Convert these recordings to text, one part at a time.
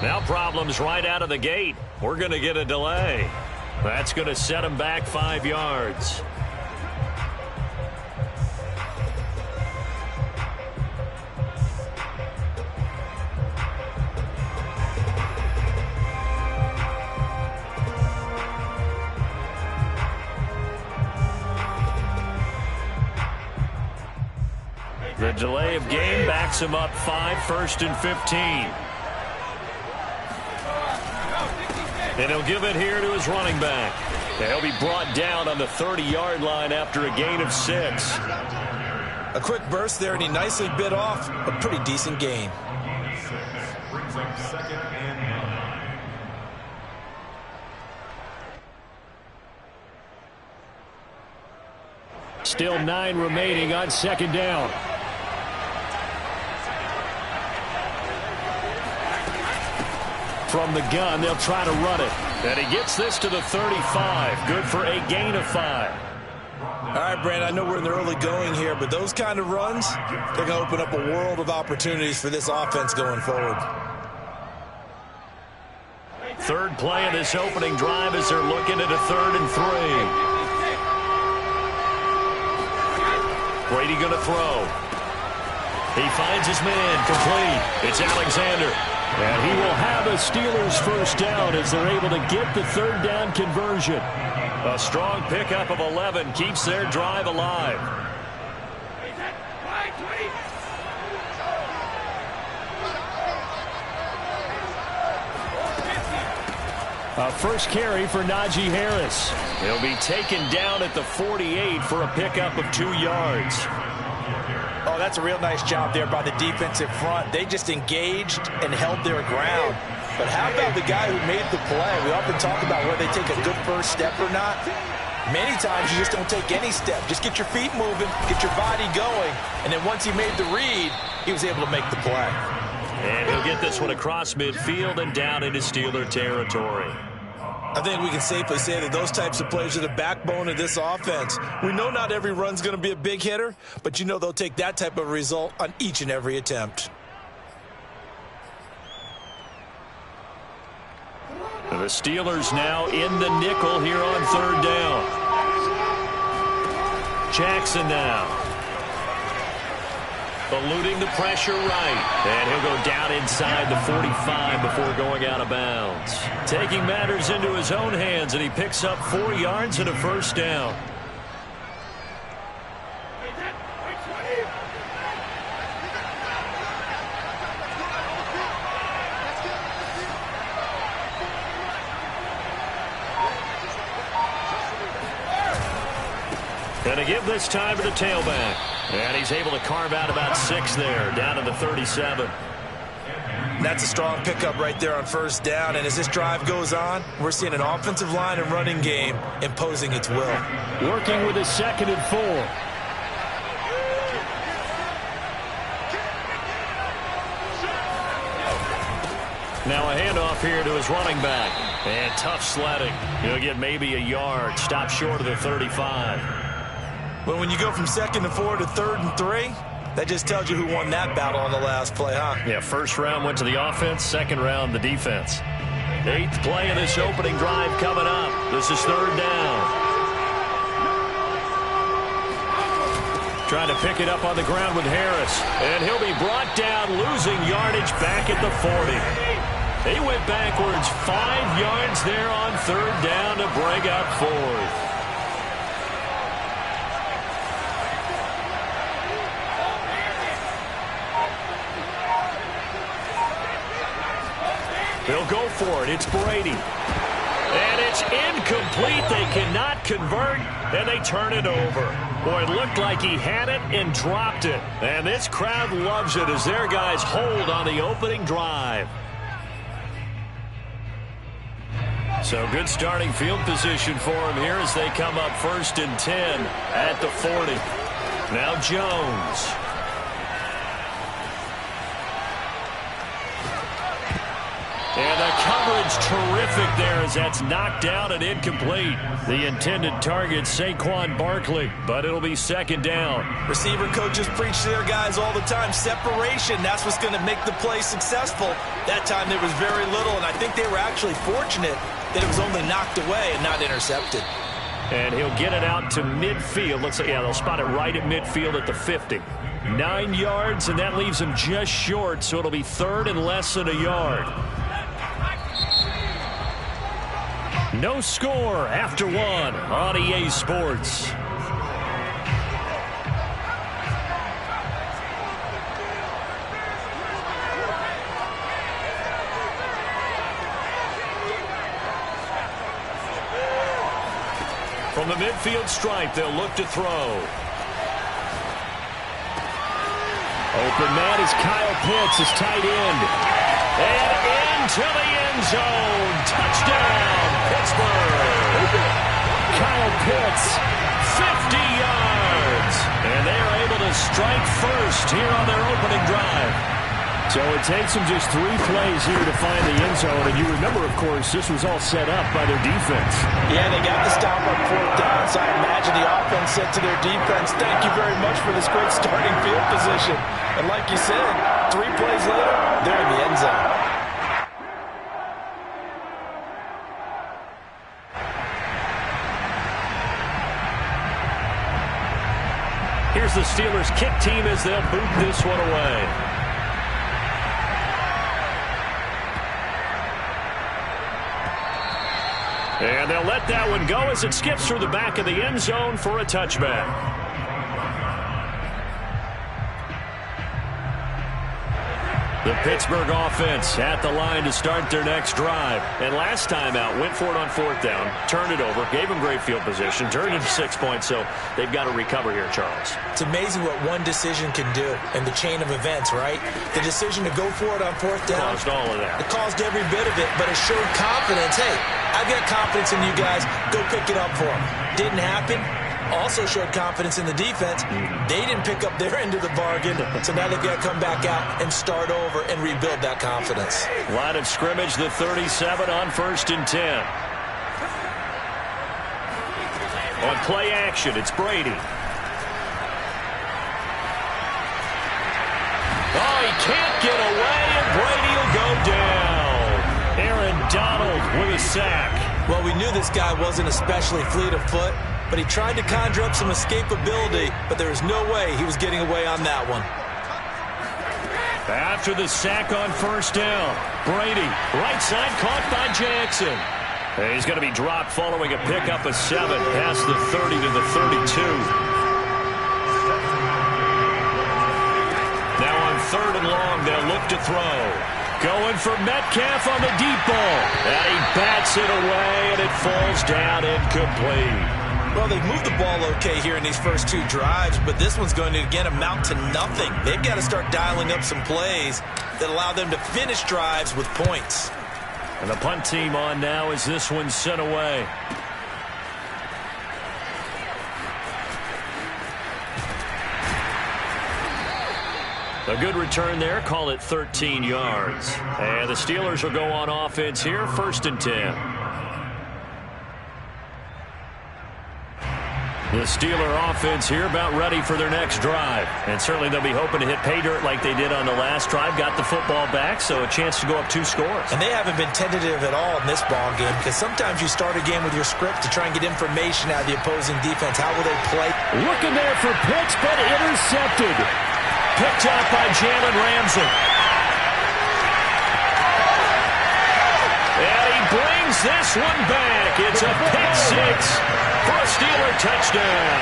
Now problems right out of the gate. We're going to get a delay. That's going to set him back 5 yards. The delay of game backs him up 5, 1st and 15. And he'll give it here to his running back. He'll be brought down on the 30-yard line after a gain of 6. A quick burst there, and he nicely bit off a pretty decent gain. Still 9 remaining on 2nd down. From the gun, they'll try to run it. And he gets this to the 35. Good for a gain of 5. All right, Brand, I know we're in the early going here, but those kind of runs, they're going to open up a world of opportunities for this offense going forward. Third play of this opening drive as they're looking at a 3rd and 3. Brady going to throw. He finds his man, complete. It's Alexander. And he will have a Steelers first down as they're able to get the 3rd down conversion. A strong pickup of 11 keeps their drive alive. A first carry for Najee Harris. He'll be taken down at the 48 for a pickup of 2 yards. Oh, that's a real nice job there by the defensive front. They just engaged and held their ground. But how about the guy who made the play? We often talk about whether they take a good first step or not. Many times you just don't take any step. Just get your feet moving, get your body going, and then once he made the read, he was able to make the play. And he'll get this one across midfield and down into Steeler territory. I think we can safely say that those types of plays are the backbone of this offense. We know not every run's going to be a big hitter, but you know they'll take that type of result on each and every attempt. The Steelers now in the nickel here on 3rd down. Jackson now. Eluding the pressure right. And he'll go down inside the 45 before going out of bounds. Taking matters into his own hands, and he picks up 4 yards and a first down. Going to give this time to the tailback. And he's able to carve out about 6 there, down to the 37. That's a strong pickup right there on first down. And as this drive goes on, we're seeing an offensive line and running game imposing its will. Working with a 2nd and 4. Now a handoff here to his running back. And tough sledding. He'll get maybe a yard. Stop short of the 35. But when you go from 2nd and 4 to 3rd and 3, that just tells you who won that battle on the last play, huh? Yeah, first round went to the offense, 2nd round the defense. 8th play of this opening drive coming up. This is 3rd down. Trying to pick it up on the ground with Harris. And he'll be brought down, losing yardage back at the 40. He went backwards 5 yards there on 3rd down to bring up 4th. They'll go for it. It's Brady. And it's incomplete. They cannot convert, and they turn it over. Boy, it looked like he had it and dropped it. And this crowd loves it as their guys hold on the opening drive. So good starting field position for him here as they come up 1st and 10 at the 40. Now Jones. And the coverage looks terrific there as that's knocked down and incomplete. The intended target, Saquon Barkley, but it'll be second down. Receiver coaches preach to their guys all the time. Separation, that's what's going to make the play successful. That time there was very little, and I think they were actually fortunate that it was only knocked away and not intercepted. And he'll get it out to midfield. Looks like, yeah, they'll spot it right at midfield at the 50. 9 yards, and that leaves him just short, so it'll be third and less than a yard. No score after one on EA Sports. From the midfield stripe, they'll look to throw. Open man is Kyle Pitts, his tight end. And into the end zone. Touchdown, Pittsburgh. Kyle Pitts, 50 yards. And they are able to strike first here on their opening drive. So it takes them just 3 plays here to find the end zone. And you remember, of course, this was all set up by their defense. Yeah, they got the stop on 4th down, so I imagine the offense said to their defense, thank you very much for this great starting field position. And like you said, 3 plays later, they're in the end zone. Here's the Steelers kick team as they'll boot this one away. And they'll let that one go as it skips through the back of the end zone for a touchback. The Pittsburgh offense at the line to start their next drive. And last time out, went for it on 4th down, turned it over, gave them great field position, turned it to 6 points, so they've got to recover here, Charles. It's amazing what one decision can do in the chain of events, right? The decision to go for it on 4th down. Caused all of that. It caused every bit of it, but it showed confidence. Hey, I've got confidence in you guys. Go pick it up for them. Didn't happen. Also showed confidence in the defense. They didn't pick up their end of the bargain, so now they've got to come back out and start over and rebuild that confidence. Line of scrimmage, the 37 on 1st and 10. On play action, it's Brady. Oh, he can't get away, and Brady will go down. Aaron Donald with a sack. Well, we knew this guy wasn't especially fleet of foot, but he tried to conjure up some escapability, but there was no way he was getting away on that one. After the sack on 1st down, Brady, right side, caught by Jackson. And he's going to be dropped following a pickup of 7 past the 30 to the 32. Now on 3rd and long, they'll look to throw. Going for Metcalf on the deep ball. And he bats it away, and it falls down incomplete. Well, they've moved the ball okay here in these first 2 drives, but this one's going to, again, amount to nothing. They've got to start dialing up some plays that allow them to finish drives with points. And the punt team on now as this one's sent away. A good return there. Call it 13 yards. And the Steelers will go on offense here, 1st and 10. The Steeler offense here about ready for their next drive. And certainly they'll be hoping to hit pay dirt like they did on the last drive. Got the football back, so a chance to go up 2 scores. And they haven't been tentative at all in this ball game, because sometimes you start a game with your script to try and get information out of the opposing defense. How will they play? Looking there for Pitts, but intercepted. Picked up by Jalen Ramsey. And he brings this one back. It's a pick 6. For a Steeler touchdown.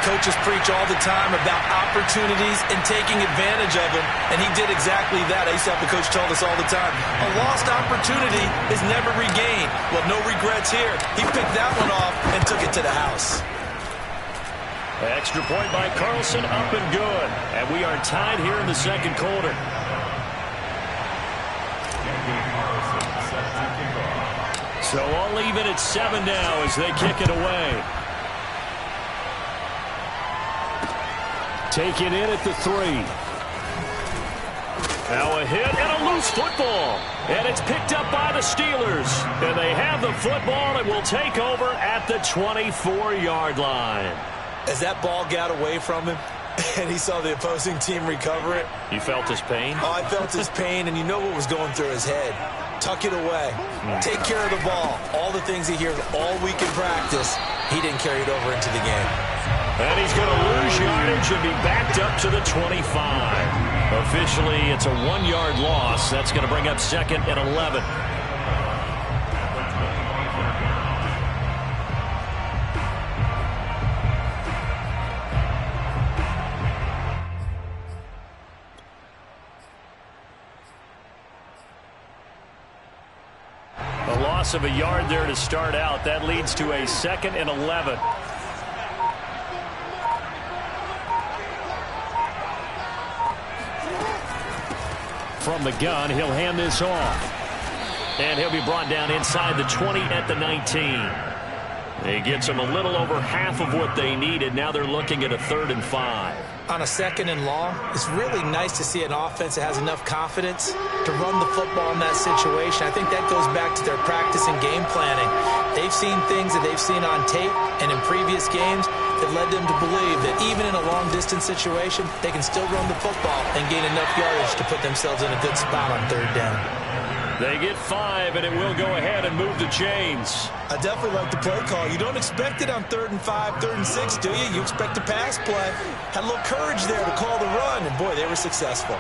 Coaches preach all the time about opportunities and taking advantage of them, and he did exactly that. I used to have the coach tell us all the time, a lost opportunity is never regained. Well, no regrets here. He picked that one off and took it to the house. Extra point by Carlson, up and good. And we are tied here in the 2nd quarter. So I'll leave it at 7 now as they kick it away. Take it in at the 3. Now a hit and a loose football. And it's picked up by the Steelers. And they have the football and will take over at the 24-yard line. As that ball got away from him and he saw the opposing team recover it. You felt his pain? Oh, I felt his pain, and you know what was going through his head. Tuck it away. Take care of the ball. All the things he hears all week in practice, he didn't carry it over into the game. And he's going to lose yardage and be backed up to the 25. Officially, it's a 1-yard loss. That's going to bring up 2nd and 11. A loss of a yard there to start out. That leads to a 2nd and 11. From the gun, he'll hand this off. And he'll be brought down inside the 20 at the 19. He gets them a little over half of what they needed. Now they're looking at a 3rd and 5. On a 2nd and long, it's really nice to see an offense that has enough confidence to run the football in that situation. I think that goes back to their practice and game planning. They've seen things that they've seen on tape and in previous games that led them to believe that even in a long-distance situation, they can still run the football and gain enough yardage to put themselves in a good spot on 3rd down. They get 5, and it will go ahead and move the chains. I definitely like the play call. You don't expect it on 3rd and 5, 3rd and 6, do you? You expect a pass play. Had a little courage there to call the run, and boy, they were successful.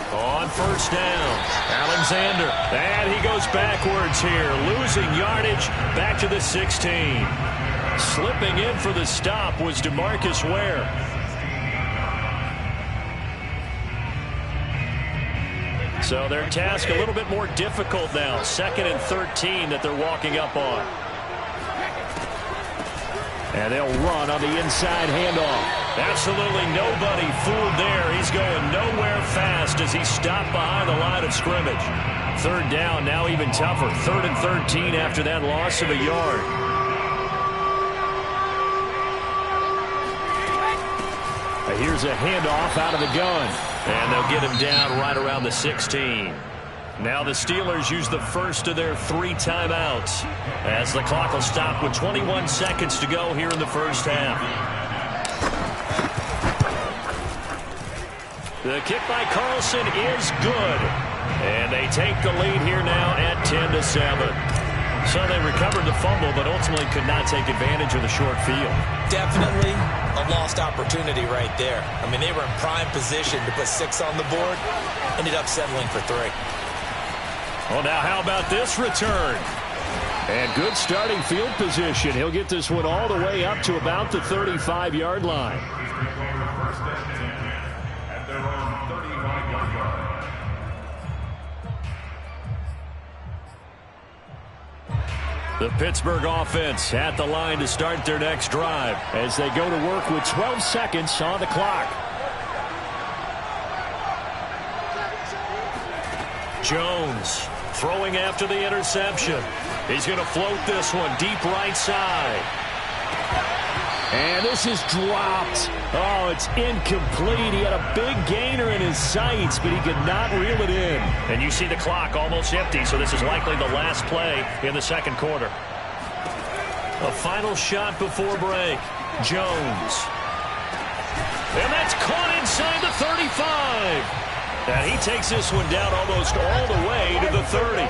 On 1st down, Alexander. And he goes backwards here, losing yardage back to the 16. Slipping in for the stop was DeMarcus Ware. So their task a little bit more difficult now. 2nd and 13 that they're walking up on. And they'll run on the inside handoff. Absolutely nobody fooled there. He's going nowhere fast as he stopped behind the line of scrimmage. 3rd down, now even tougher. 3rd and 13 after that loss of a yard. Here's a handoff out of the gun. And they'll get him down right around the 16. Now the Steelers use the first of their 3 timeouts as the clock will stop with 21 seconds to go here in the first half. The kick by Carlson is good. And they take the lead here now at 10-7. So they recovered the fumble, but ultimately could not take advantage of the short field. Definitely a lost opportunity right there. I mean, they were in prime position to put 6 on the board. Ended up settling for 3. Well, now how about this return? And good starting field position. He'll get this one all the way up to about the 35-yard line. The Pittsburgh offense at the line to start their next drive as they go to work with 12 seconds on the clock. Jones throwing after the interception. He's going to float this one deep right side. And this is dropped. Oh, it's incomplete. He had a big gainer in his sights, but he could not reel it in. And you see the clock almost empty, so this is likely the last play in the 2nd quarter. A final shot before break. Jones. And that's caught inside the 35. And he takes this one down almost all the way to the 30.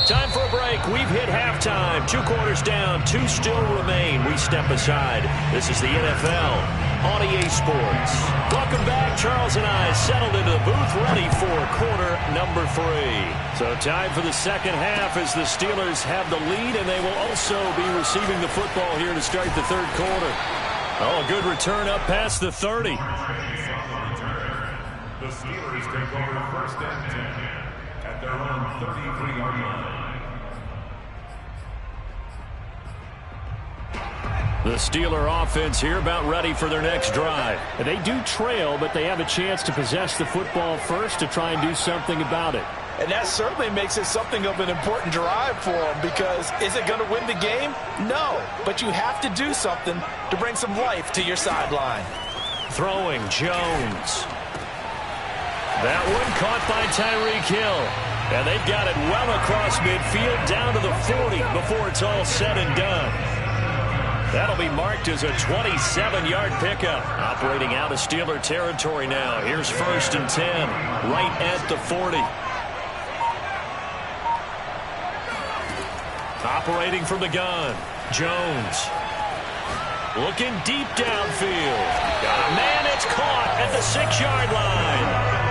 Time for a break. We've hit halftime. 2 quarters down. 2 still remain. We step aside. This is the NFL on EA Sports. Welcome back. Charles and I settled into the booth ready for quarter number 3. So time for the 2nd half as the Steelers have the lead, and they will also be receiving the football here to start the 3rd quarter. Oh, a good return up past the 30. The Steelers take over 1st and 10 at their own 33-yard line. The Steeler offense here about ready for their next drive. They do trail, but they have a chance to possess the football first to try and do something about it. And that certainly makes it something of an important drive for them, because is it going to win the game? No, but you have to do something to bring some life to your sideline. Throwing Jones. That one caught by Tyreek Hill. And they've got it well across midfield down to the 40 before it's all said and done. That'll be marked as a 27-yard pickup. Operating out of Steeler territory now. Here's 1st and 10 right at the 40. Operating from the gun. Jones. Looking deep downfield. Got a man, it's caught at the 6-yard line.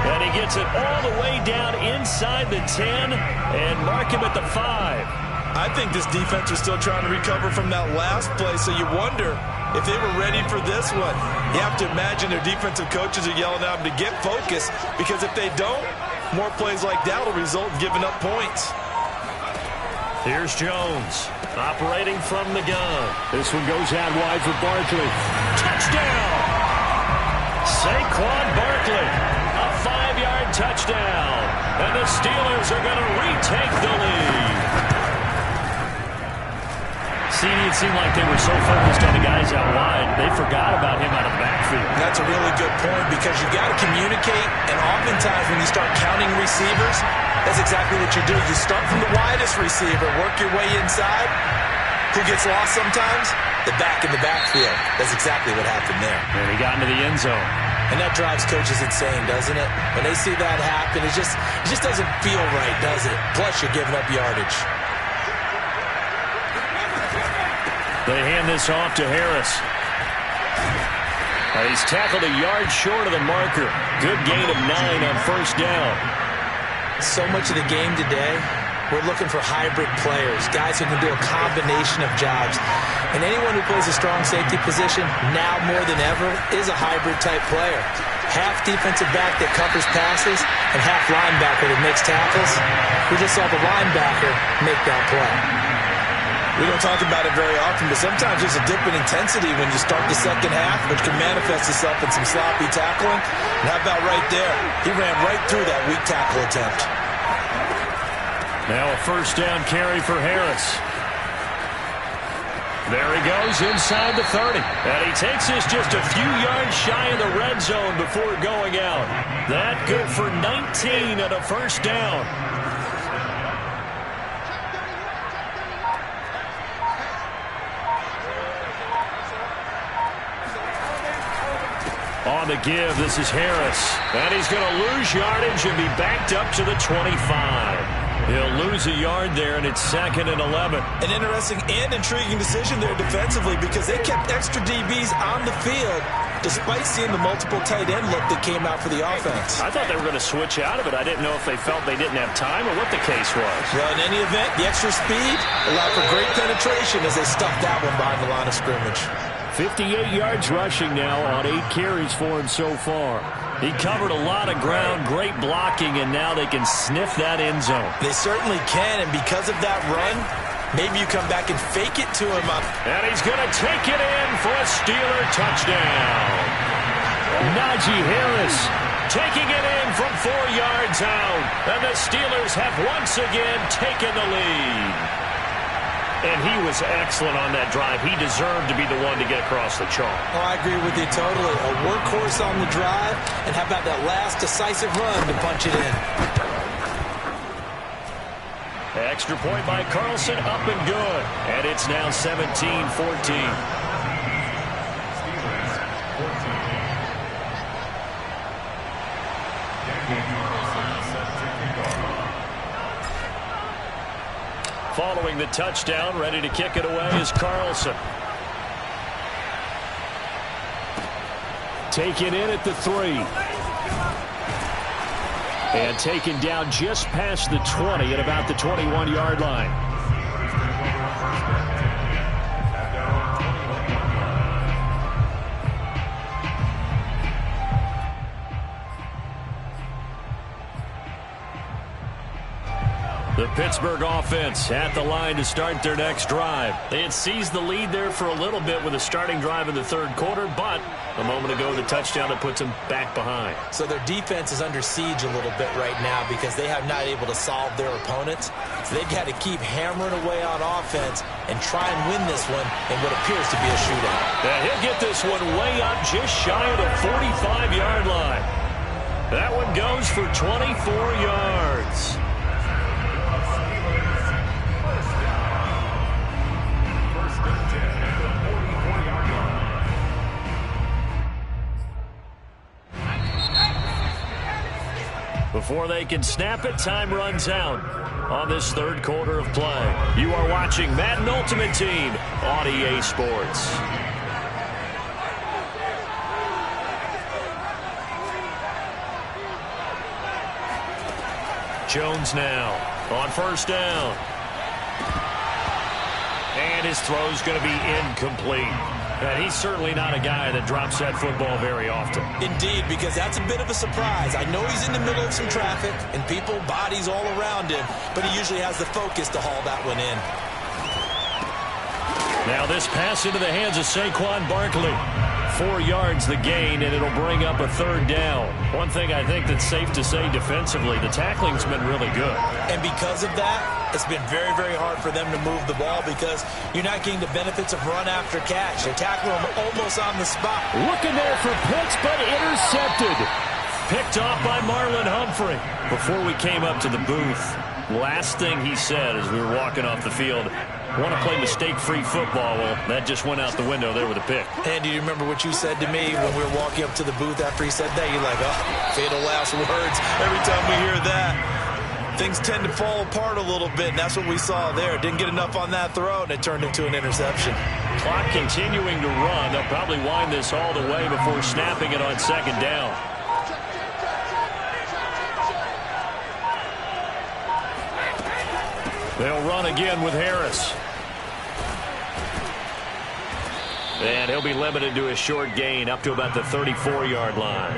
And he gets it all the way down inside the 10 and mark him at the 5. I think this defense was still trying to recover from that last play, so you wonder if they were ready for this one. You have to imagine their defensive coaches are yelling at them to get focused, because if they don't, more plays like that will result in giving up points. Here's Jones, operating from the gun. This one goes out wide for Barkley. Touchdown! Saquon Barkley, a 5-yard touchdown. And the Steelers are going to retake the lead. See, it seemed like they were so focused on the guys out wide, they forgot about him out of the backfield. That's a really good point, because you got to communicate, and oftentimes when you start counting receivers, that's exactly what you do. You start from the widest receiver, work your way inside. Who gets lost sometimes? The back in the backfield. That's exactly what happened there. And he got into the end zone. And that drives coaches insane, doesn't it? When they see that happen, it just doesn't feel right, does it? Plus, you're giving up yardage. They hand this off to Harris. He's tackled a yard short of the marker. Good gain of 9 on 1st down. So much of the game today, we're looking for hybrid players, guys who can do a combination of jobs. And anyone who plays a strong safety position, now more than ever, is a hybrid-type player. Half defensive back that covers passes, and half linebacker that makes tackles. We just saw the linebacker make that play. We don't talk about it very often, but sometimes there's a dip in intensity when you start the second half, which can manifest itself in some sloppy tackling. And how about right there? He ran right through that weak tackle attempt. Now a 1st down carry for Harris. There he goes inside the 30. And he takes this just a few yards shy of the red zone before going out. That good for 19 and a 1st down. On the give, this is Harris. And he's going to lose yardage and be backed up to the 25. He'll lose a yard there, and it's 2nd and 11. An interesting and intriguing decision there defensively, because they kept extra DBs on the field despite seeing the multiple tight end look that came out for the offense. I thought they were going to switch out of it. I didn't know if they felt they didn't have time or what the case was. Well, in any event, the extra speed allowed for great penetration as they stuffed that one behind the line of scrimmage. 58 yards rushing now on 8 carries for him so far. He covered a lot of ground, great blocking, and now they can sniff that end zone. They certainly can, and because of that run, maybe you come back and fake it to him up. And he's going to take it in for a Steeler touchdown. Najee Harris taking it in from 4 yards out. And the Steelers have once again taken the lead. And he was excellent on that drive. He deserved to be the one to get across the chalk. Oh, I agree with you totally. A workhorse on the drive, and how about that last decisive run to punch it in? Extra point by Carlson, up and good. And it's now 17-14. Following the touchdown, ready to kick it away is Carlson. Taken in at the 3. And taken down just past the 20 at about the 21-yard line. The Pittsburgh offense at the line to start their next drive. They had seized the lead there for a little bit with a starting drive in the 3rd quarter, but a moment ago the touchdown that puts them back behind. So their defense is under siege a little bit right now because they have not able to solve their opponents. So they got to keep hammering away on offense and try and win this one in what appears to be a shootout. And he'll get this one way up just shy of the 45-yard line. That one goes for 24 yards. First and 10 at the 44-yard line. Before they can snap it, time runs out on this third quarter of play. You are watching Madden Ultimate Team on EA Sports. Jones now on first down. And his throw's going to be incomplete. And he's certainly not a guy that drops that football very often. Indeed, because that's a bit of a surprise. I know he's in the middle of some traffic and people, bodies all around him, but he usually has the focus to haul that one in. Now this pass into the hands of Saquon Barkley. 4 yards the gain, and it'll bring up a third down. One thing I think that's safe to say defensively, the tackling's been really good. And because of that, it's been very, very hard for them to move the ball because you're not getting the benefits of run after catch. They tackle him almost on the spot. Looking there for Pitts, but intercepted. Picked off by Marlon Humphrey. Before we came up to the booth, last thing he said as we were walking off the field, want to play mistake-free football. Well, that just went out the window there with a pick. And do you remember what you said to me when we were walking up to the booth after he said that? You're like, oh, fatal last words. Every time we hear that, things tend to fall apart a little bit, and that's what we saw there. Didn't get enough on that throw, and it turned into an interception. Clock continuing to run. They'll probably wind this all the way before snapping it on second down. They'll run again with Harris. And he'll be limited to a short gain up to about the 34-yard line.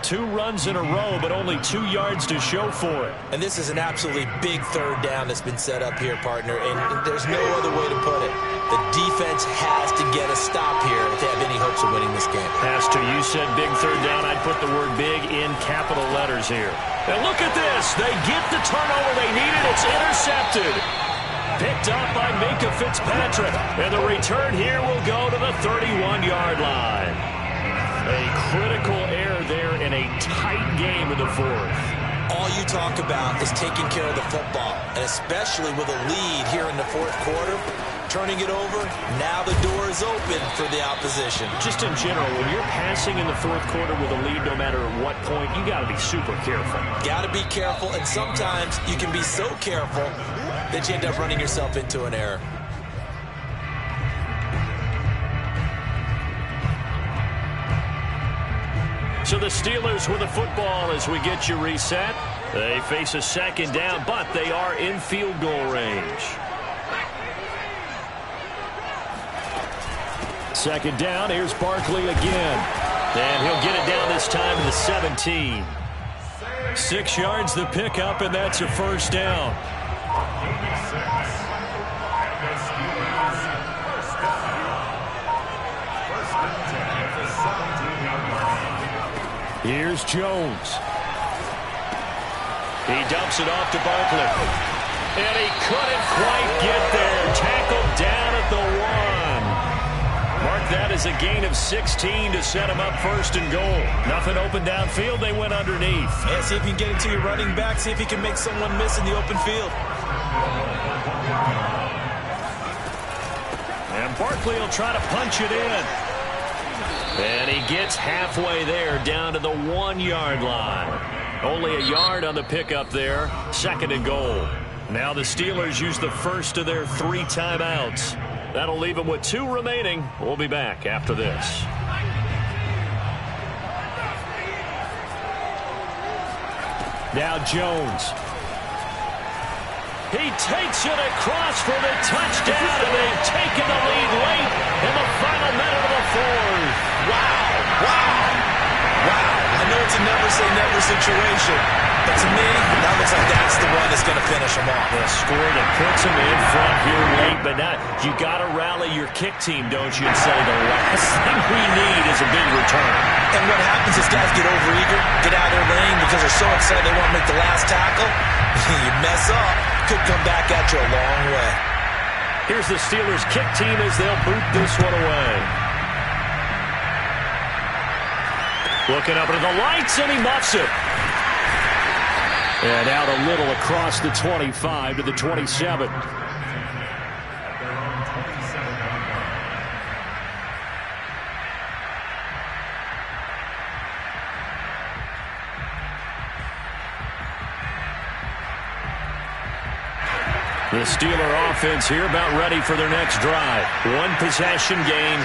2 runs in a row, but only 2 yards to show for it. And this is an absolutely big third down that's been set up here, partner, and there's no other way to put it. The defense has to get a stop here if they have any hopes of winning this game. Pastor, you said big third down. I'd put the word big in capital letters here. And look at this. They get the turnover they needed. It's intercepted. Picked up by Minka Fitzpatrick. And the return here will go to the 31-yard line. A critical error there in a tight game in the fourth. All you talk about is taking care of the football, and especially with a lead here in the fourth quarter, turning it over, now the door is open for the opposition. Just in general, when you're passing in the fourth quarter with a lead, no matter at what point, you got to be super careful. Got to be careful, and sometimes you can be so careful that you end up running yourself into an error. So the Steelers with the football as we get you reset. They face a second down, but they are in field goal range. Second down, here's Barkley again. And he'll get it down this time to the 17. 6 yards the pickup, and that's a first down. Here's Jones. He dumps it off to Barkley. And he couldn't quite get there. Tackled down at the 1. Mark that as a gain of 16 to set him up first and goal. Nothing open downfield. They went underneath. Yeah, see if you can get it to your running back. See if he can make someone miss in the open field. And Barkley will try to punch it in. And he gets halfway there, down to the 1-yard line. Only a yard on the pickup there. Second and goal. Now the Steelers use the first of their 3 timeouts. That'll leave them with 2 remaining. We'll be back after this. Now Jones. He takes it across for the touchdown, and they've taken the lead late in the final minute of the fourth. Wow, wow, wow. I know it's a never-say-never situation, but to me, that looks like that's the one that's going to finish them off. A score that puts them in front here late, but not. You got to rally your kick team, don't you, and say the last thing we need is a big return. And what happens is guys get overeager, get out of their lane because they're so excited they want to make the last tackle. You mess up. could come back at you a long way. Here's the Steelers kick team as they'll boot this one away. Looking up into the lights, and he muffs it. And out a little across the 25 to the 27. The Steeler offense here about ready for their next drive. One possession game.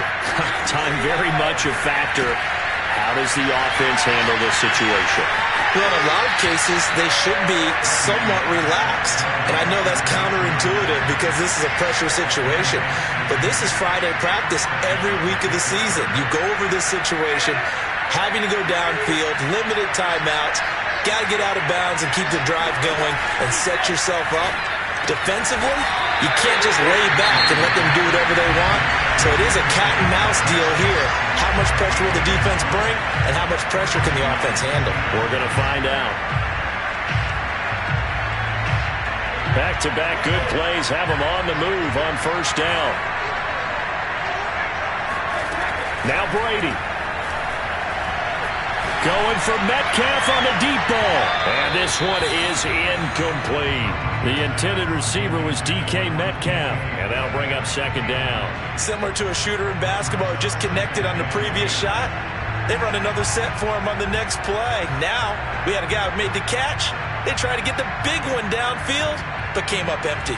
Time very much a factor. How does the offense handle this situation? Well, in a lot of cases, they should be somewhat relaxed. And I know that's counterintuitive because this is a pressure situation. But this is Friday practice every week of the season. You go over this situation, having to go downfield, limited timeouts, got to get out of bounds and keep the drive going and set yourself up. Defensively, you can't just lay back and let them do whatever they want. So it is a cat and mouse deal here. How much pressure will the defense bring, and how much pressure can the offense handle? We're going to find out. Back-to-back good plays have them on the move on first down. Now Brady. Going for Metcalf on the deep ball. And this one is incomplete. The intended receiver was DK Metcalf. And that'll bring up second down. Similar to a shooter in basketball who just connected on the previous shot. They run another set for him on the next play. Now, we had a guy who made the catch. They tried to get the big one downfield, but came up empty.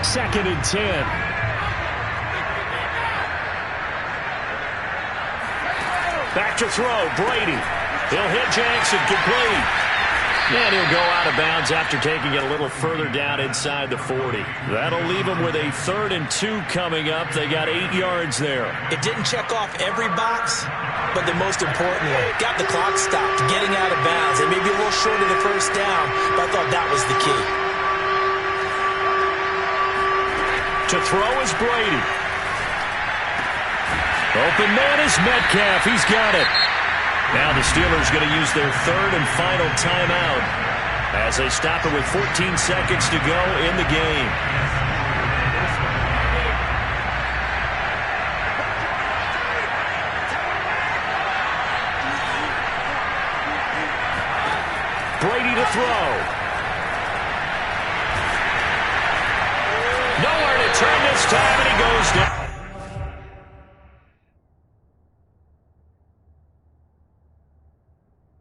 2nd and 10. Back to throw, Brady. He'll hit Jackson, complete. And he'll go out of bounds after taking it a little further down inside the 40. That'll leave him with a 3rd and 2 coming up. They got 8 yards there. It didn't check off every box, but the most important one. Got the clock stopped, getting out of bounds. They may be a little short of the first down, but I thought that was the key. To throw is Brady. Open man is Metcalf. He's got it. Now the Steelers going to use their 3rd and final timeout as they stop it with 14 seconds to go in the game. Brady to throw. Nowhere to turn this time, and he goes down.